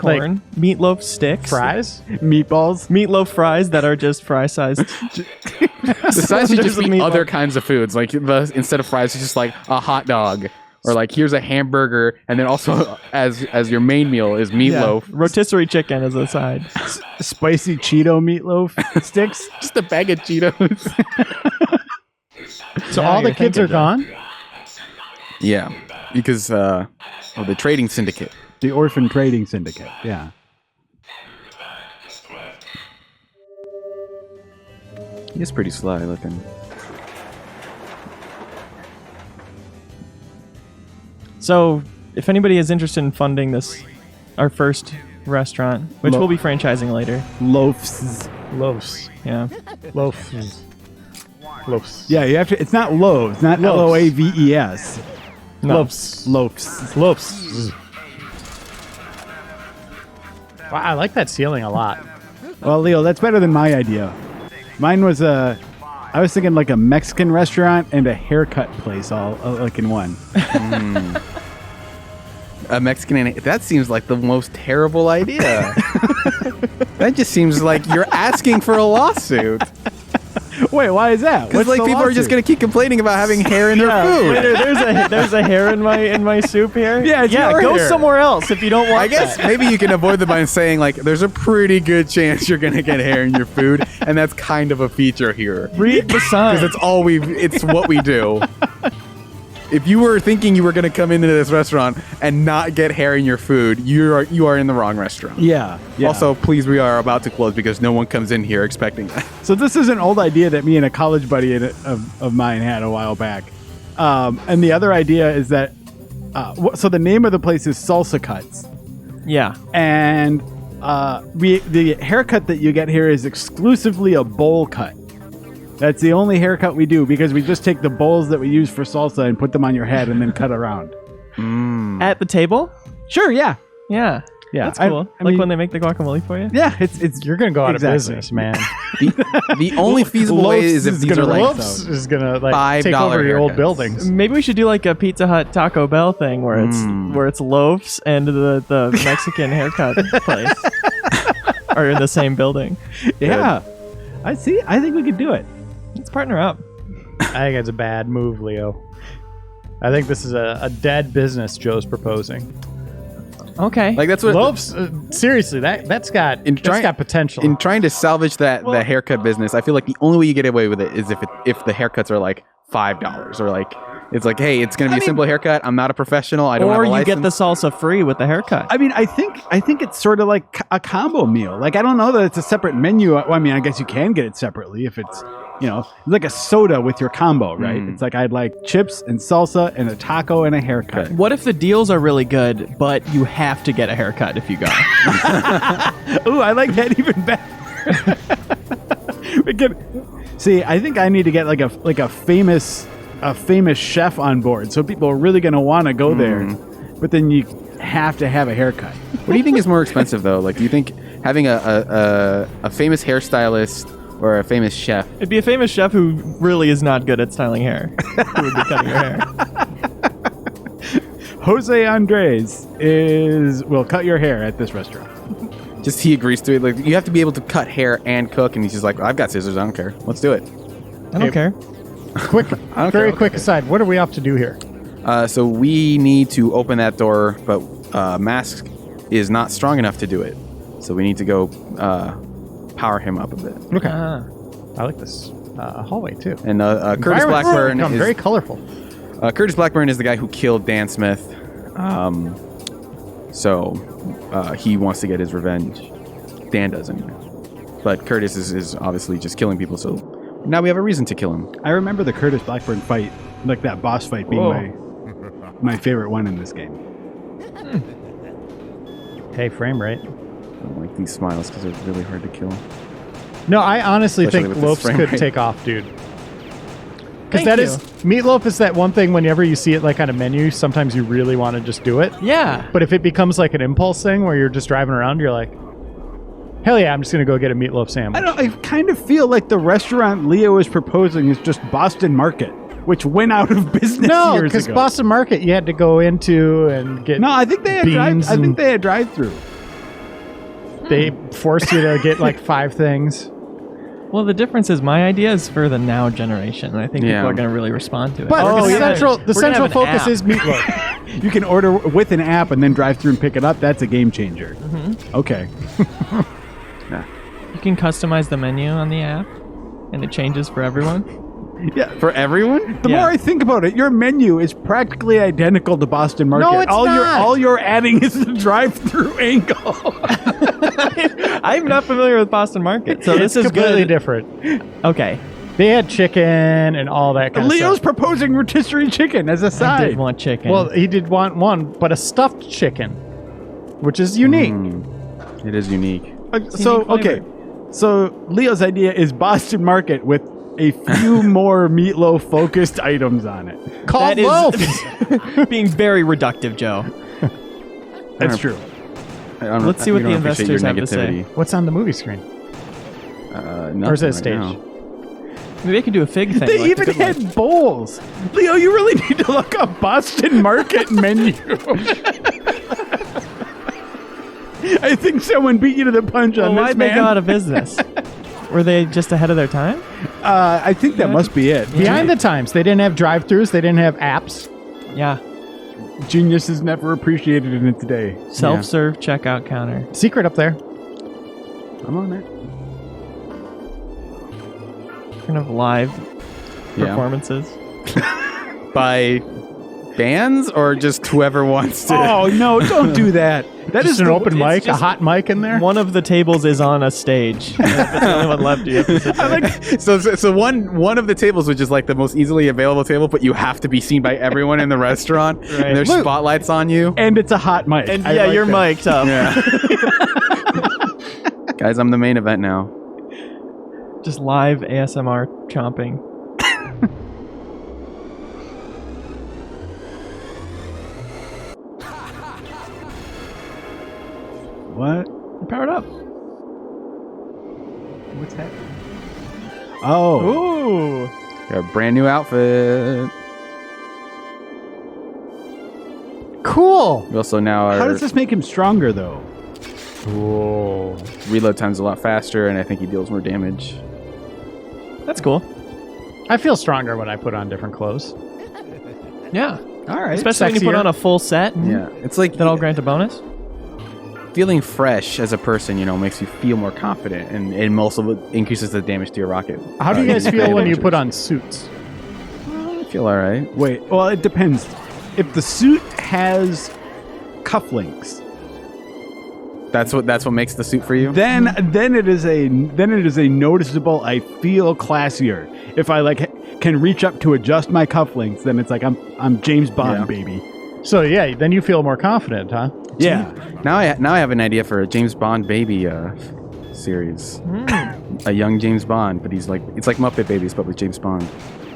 corn, meatloaf sticks, Fries? Meatballs. meatloaf fries that are just fry sized. The size should just There's a be meatloaf. other kinds of foods. Like instead of fries, it's just like a hot dog. Or like here's a hamburger, and then also as your main meal is meatloaf. Rotisserie chicken as a side. Spicy Cheeto meatloaf sticks. Just a bag of Cheetos. So Yeah, all the you're kids are thinking, gone? Yeah, because of the trading syndicate. The Orphan Trading Syndicate. Yeah. He's pretty sly looking. So, if anybody is interested in funding this, our first restaurant, which we'll be franchising later. Loafs. Loaves. Yeah. Loaves. Loaves. Yeah, you have to. It's not loaves, not Loaves. Loaves. No. Loaves. Loafs. Loaves. Wow, I like that ceiling a lot. Well, Leo, that's better than my idea. Mine was I was thinking like a Mexican restaurant and a haircut place all like in one. A Mexican, that seems like the most terrible idea. That just seems like you're asking for a lawsuit. Wait, why is that? Because like people are just gonna keep complaining about having hair in their food. There's a hair in my soup here. Yeah, it's your go hair. somewhere else if you don't want I guess that. maybe you can avoid them by saying like, there's a pretty good chance you're gonna get hair in your food, and that's kind of a feature here. Read the sign. Because it's what we do. If you were thinking you were gonna come into this restaurant and not get hair in your food, you are in the wrong restaurant. Yeah. Also, please, we are about to close because no one comes in here expecting that. So this is an old idea that me and a college buddy of mine had a while back. And the other idea is that, so the name of the place is Salsa Cuts. Yeah. And the haircut that you get here is exclusively a bowl cut. That's the only haircut we do because we just take the bowls that we use for salsa and put them on your head and then cut around. At the table? Sure, yeah. Yeah. Yeah, That's cool. I mean- when they make the guacamole for you? Yeah, it's You're gonna go out Exactly. of business, man. The only feasible way is if Loafs these is are gonna like roll. Loaves is gonna like take $5 over your old haircuts. buildings. Maybe we should do like a Pizza Hut Taco Bell thing where it's loaves and the Mexican haircut place are in the same building. Yeah. I see. I think we could do it. Let's partner up. I think it's a bad move, Leo. I think this is a dead business Joe's proposing. Okay. Like that's what Loaves, seriously, that's got potential. In trying to salvage the haircut business, I feel like the only way you get away with it is if the haircuts are like $5 or like it's like, hey, it's gonna be a simple haircut. I'm not a professional. I don't have or a you license. get the salsa free with the haircut. I mean, I think it's sort of like a combo meal. Like, I don't know that it's a separate menu. Well, I mean, I guess you can get it separately if it's, it's like a soda with your combo, right? It's like I'd like chips and salsa and a taco and a haircut. What if the deals are really good, but you have to get a haircut if you go? Ooh, I like that even better. See, I think I need to get like a famous chef on board, so people are really going to want to go there. But then you have to have a haircut. What do you think is more expensive though? Like, do you think having a famous hairstylist or a famous chef? It'd be a famous chef who really is not good at styling hair. Who would be cutting your hair? Jose Andres will cut your hair at this restaurant. Just he agrees to it. Like, you have to be able to cut hair and cook, and he's just like, well, I've got scissors. I don't care. Let's do it. I don't care. Very quick aside. What are we off to do here? So we need to open that door, but Mask is not strong enough to do it. So we need to go power him up a bit. Okay. I like this hallway too. And Curtis Blackburn is very colorful. Curtis Blackburn is the guy who killed Dan Smith. So he wants to get his revenge. Dan doesn't. But Curtis is obviously just killing people, so now we have a reason to kill him. I remember the Curtis Blackburn fight, like that boss fight being my favorite one in this game. Hey, frame rate. I don't like these smiles because they're really hard to kill. No, I honestly Especially think with this Loafs frame could rate. take off, dude. Because Thank you. Meatloaf is that one thing whenever you see it like on a menu, sometimes you really want to just do it. Yeah. But if it becomes like an impulse thing where you're just driving around, you're like, hell yeah, I'm just going to go get a meatloaf sandwich. I kind of feel like the restaurant Leo is proposing is just Boston Market, which went out of business No, years because ago. Boston Market you had to go into and get No, I think they had beans. I think they had drive-through. They force you to get like 5 things. Well, the difference is my idea is for the now generation, and I think people are going to really respond to it. But We're gonna the central have an focus app. is Meatloaf. You can order with an app and then drive through and pick it up. That's a game changer. Okay. You can customize the menu on the app, and it changes for everyone. Yeah. For everyone? The more I think about it, your menu is practically identical to Boston Market. No, it's not. All you're adding is the drive-through angle. I'm not familiar with Boston Market, so this is completely good. different. Okay. They had chicken and all that kind Leo's of stuff. proposing rotisserie chicken as a I side. did want chicken. Well, he did want one, but a stuffed chicken, which is unique. It is unique. So, okay. So, Leo's idea is Boston Market with a few more Meatloaf-focused items on it. Called that loaf. is being very reductive, Joe. That's true. Let's see what the investors have to say. What's on the movie screen? Or is it a stage? Maybe they could do a fig thing. They like even the Good had bowls. Leo, you really need to look up Boston Market menu. I think someone beat you to the punch on this, why'd man. they go out of business? Were they just ahead of their time? I think that must be it. Behind the times. They didn't have drive-thrus. They didn't have apps. Yeah. Genius is never appreciated in it today. Self-serve checkout counter. Secret up there. I'm on it. Kind of live Yeah. performances. By bands or just whoever wants to? Oh, no, don't do that. That Just is an the- open it's mic, a just- hot mic in there. One of the tables is on a stage. If it's the only one left, you have to sit there. So one of the tables, which is like the most easily available table, but you have to be seen by everyone in the restaurant. Right. And there's Look. spotlights on you. And it's a hot mic. And I yeah, like you're that. mic'd up. Yeah. Guys, I'm the main event now. Just live ASMR chomping. What? You're powered up. What's that? Oh. Ooh. Got a brand new outfit. Cool. We also now are How does this make him stronger, though? Whoa. reload time's a lot faster, and I think he deals more damage. That's cool. I feel stronger when I put on different clothes. Yeah. All right. Especially when you put Sexier. on a full set. Yeah, it's like That'll grant a bonus. feeling fresh as a person, you know, makes you feel more confident, and it also increases the damage to your rocket. How do you guys feel when you adventures. put on suits? I feel all right. Wait. Well, it depends. If the suit has cufflinks, That's what makes the suit for you. then it is a noticeable. I feel classier. If I can reach up to adjust my cufflinks, then it's like I'm James Bond, Yeah. baby. So yeah, then you feel more confident, huh? Yeah. Now I have an idea for a James Bond baby series. A young James Bond, but it's like Muppet Babies, but with James Bond.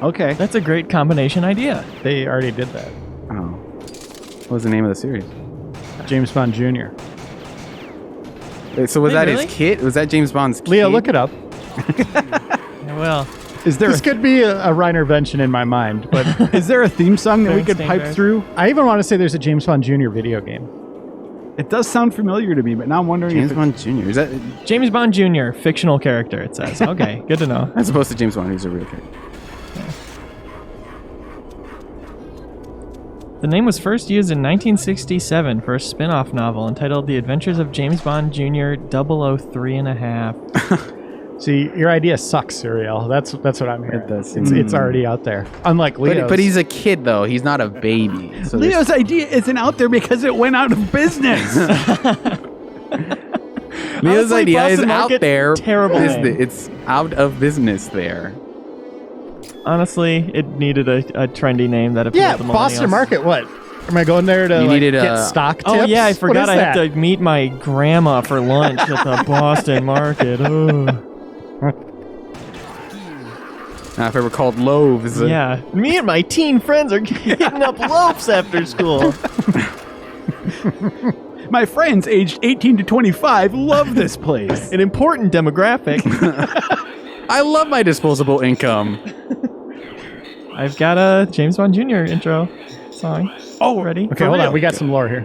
Okay. That's a great combination idea. They already did that. Oh, what was the name of the series? James Bond Jr. Wait, so was Wait, that really? his kid? Was that James Bond's kid? Leo, look it up. Well, Is there This could be a Reiner invention in my mind, but is there a theme song that we could Bernstein pipe Bears. through? I even want to say there's a James Bond Jr. video game. It does sound familiar to me, but now I'm wondering James if Bond Jr. Is that James Bond Jr., fictional character, it says. Okay, good to know. as opposed to James Bond, who's a real character? The name was first used in 1967 for a spin-off novel entitled The Adventures of James Bond Jr. 003 and a half. See, your idea sucks, Serial. That's what I'm hearing. It does. It's already out there. Unlike Leo's. But he's a kid though. He's not a baby. So Leo's idea isn't out there because it went out of business. Leo's Honestly, idea is Boston out Market, there. terrible name. It's out of business there. Honestly, it needed a trendy name that appealed yeah, to millennials. Boston Market. What? Am I going there to You needed get a- stock tips? Oh yeah, I forgot What I is have that? to meet my grandma for lunch at the Boston Market. Ugh. Now, if it were called loaves. Yeah, me and my teen friends are hitting up loaves after school. My friends aged 18 to 25 love this place. An important demographic. I love my disposable income. I've got a James Bond Jr. intro song. Oh, ready? Okay, hold on. We got some lore here.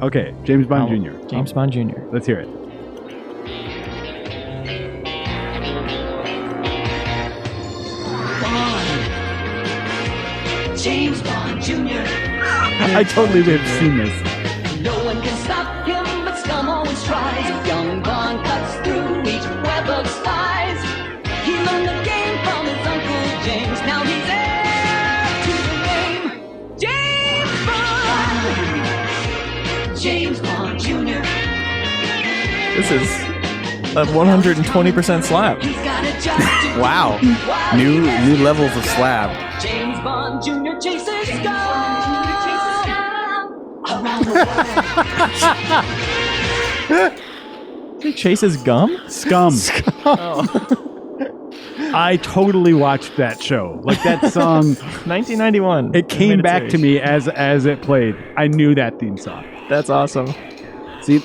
Okay, James Bond Jr. James Bond Jr. Let's hear it. James Bond Jr. I totally would have seen this. No one can stop him, but scum always tries. Young Bond cuts through each web of spies. He learned the game from his Uncle James. Now he's heir to the name. James Bond! James Bond Jr. This is a 120% slap. He's got a job to do. Wow. New levels of slab. James Bond Jr. chases scum around the world. He chases gum? Scum. I totally watched that show. Like that song. 1991. It came back to me as it played. I knew that theme song. That's awesome. See,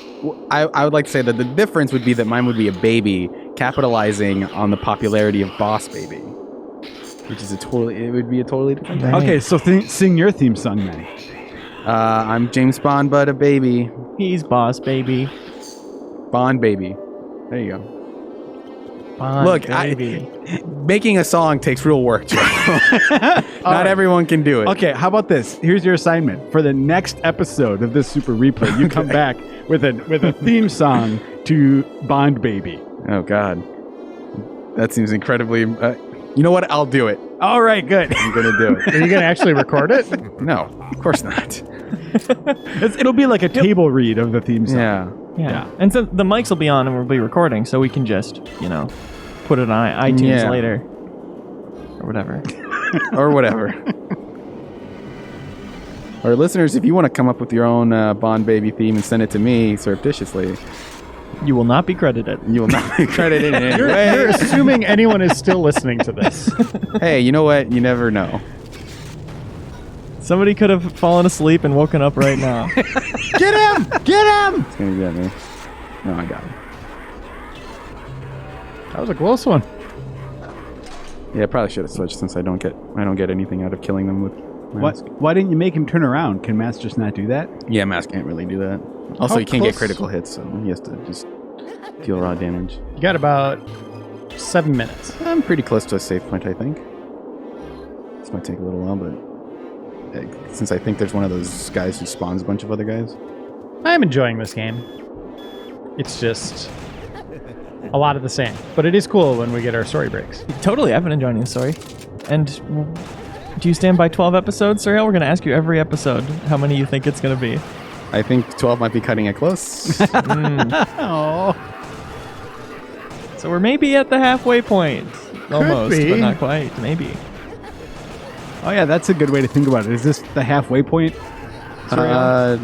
I would like to say that the difference would be that mine would be a baby capitalizing on the popularity of Boss Baby, which is it would be a totally different thing. Okay, so sing your theme song then. I'm James Bond, but a baby. He's Boss Baby. Bond Baby. There you go. Bond Look, Baby. Making a song takes real work, Joe. Not everyone can do it. Okay, how about this? Here's your assignment. For the next episode of this Super Replay, you come back with a theme song to Bond Baby. Oh, God. That seems incredibly... you know what? I'll do it. All right, good. I'm going to do it. Are you going to actually record it? No, of course not. It'll be like a table read of the theme song. Yeah. And so the mics will be on and we'll be recording, so we can just, put it on iTunes later. Or whatever. Or whatever. Or listeners, if you want to come up with your own Bond Baby theme and send it to me surreptitiously, you will not be credited. You will not be credited in any way. You're assuming anyone is still listening to this. Hey, you know what? You never know. Somebody could have fallen asleep and woken up right now. Get him! Get him! It's going to get me. No, I got him. That was a close one. Yeah, I probably should have switched since I don't get anything out of killing them with Mask. Why didn't you make him turn around? Can Mask just not do that? Yeah, Mask can't really do that. Also, How he can't get close? critical hits, so he has to just deal raw damage. You got about 7 minutes. I'm pretty close to a safe point, I think. This might take a little while, but since I think there's one of those guys who spawns a bunch of other guys. I'm enjoying this game. It's just a lot of the same. But it is cool when we get our story breaks. Totally, I've been enjoying the story. And do you stand by 12 episodes, Sir Hale? We're going to ask you every episode how many you think it's going to be. I think 12 might be cutting it close. Oh. So we're maybe at the halfway point. Almost, be. but not quite. Maybe. Oh yeah, that's a good way to think about it. Is this the halfway point? I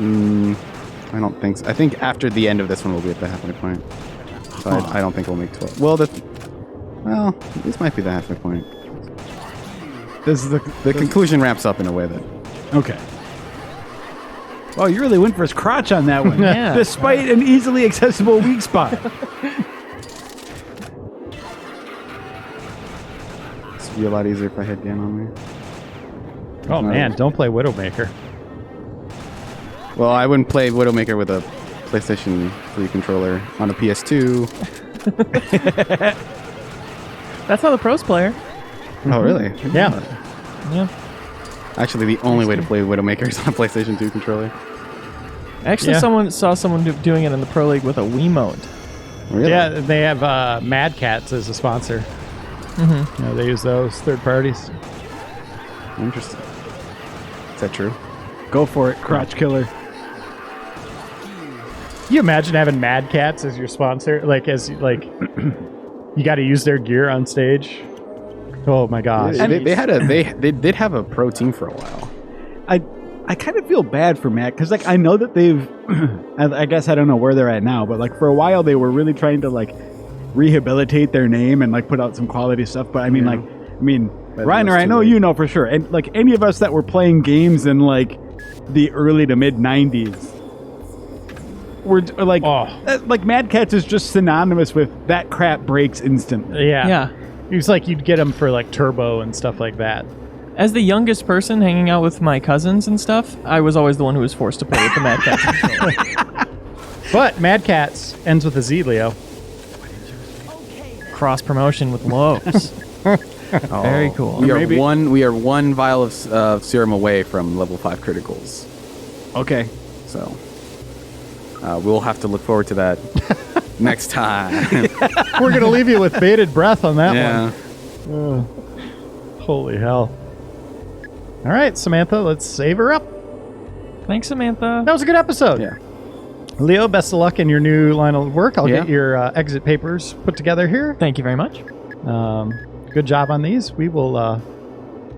don't think so. I think after the end of this one, we'll be at the halfway point. So I don't think we'll make 12. Well, this might be the halfway point. This is the conclusion wraps up in a way that... Okay. Oh, you really went for his crotch on that one. Yeah. Despite an easily accessible weak spot. This would be a lot easier if I had Dan on me. Oh man, don't play Widowmaker. Well, I wouldn't play Widowmaker with a PlayStation 3 controller on a PS2. That's how the pros player. Oh, really? Yeah. Yeah. Actually, the only way to play Widowmaker is on a PlayStation 2 controller. Actually, someone saw someone doing it in the Pro League with a Wiimote. Really? Yeah, they have Mad Cats as a sponsor. Mm-hmm. They use those third parties. Interesting. Is that true? Go for it, crotch killer. Can you imagine having Mad Cats as your sponsor? You got to use their gear on stage. Oh my gosh! They did have a pro team for a while. I kind of feel bad for Matt because I know that they've I guess I don't know where they're at now, but for a while they were really trying to rehabilitate their name and put out some quality stuff. But Reiner, I know you know for sure, and any of us that were playing games in the early to mid 90s. We're Mad Cats is just synonymous with that crap breaks instantly. Yeah. Yeah. It was you'd get them for turbo and stuff like that. As the youngest person hanging out with my cousins and stuff, I was always the one who was forced to play with the Mad Catz controller. But Mad Catz ends with a Z, Leo. Cross promotion with Lowe's. Very cool. We are one vial of serum away from level 5 criticals. Okay. So we'll have to look forward to that next time. We're going to leave you with bated breath on that Yeah. one. Holy hell. All right, Samantha, let's save her up. Thanks, Samantha. That was a good episode. Yeah. Leo, best of luck in your new line of work. I'll Yeah. get your exit papers put together here. Thank you very much. Good job on these. We will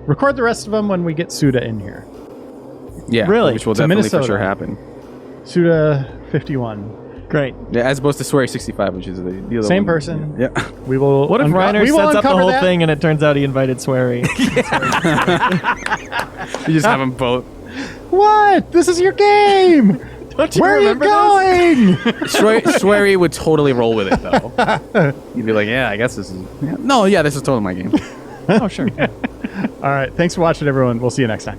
record the rest of them when we get Suda in here. Yeah, Really? which will To definitely Minnesota. for sure happen. Suda 51. Great. Yeah, as opposed to Swery 65, which is the other Same one. person. Yeah. We will. What if Reiner we will sets up the uncover whole that. thing and it turns out he invited Swery? You just have them both. What? This is your game. Don't you Where are you remember going? Swery would totally roll with it, though. He'd be like, yeah, I guess this is... Yeah. No, yeah, this is totally my game. Oh, sure. All right. Thanks for watching, everyone. We'll see you next time.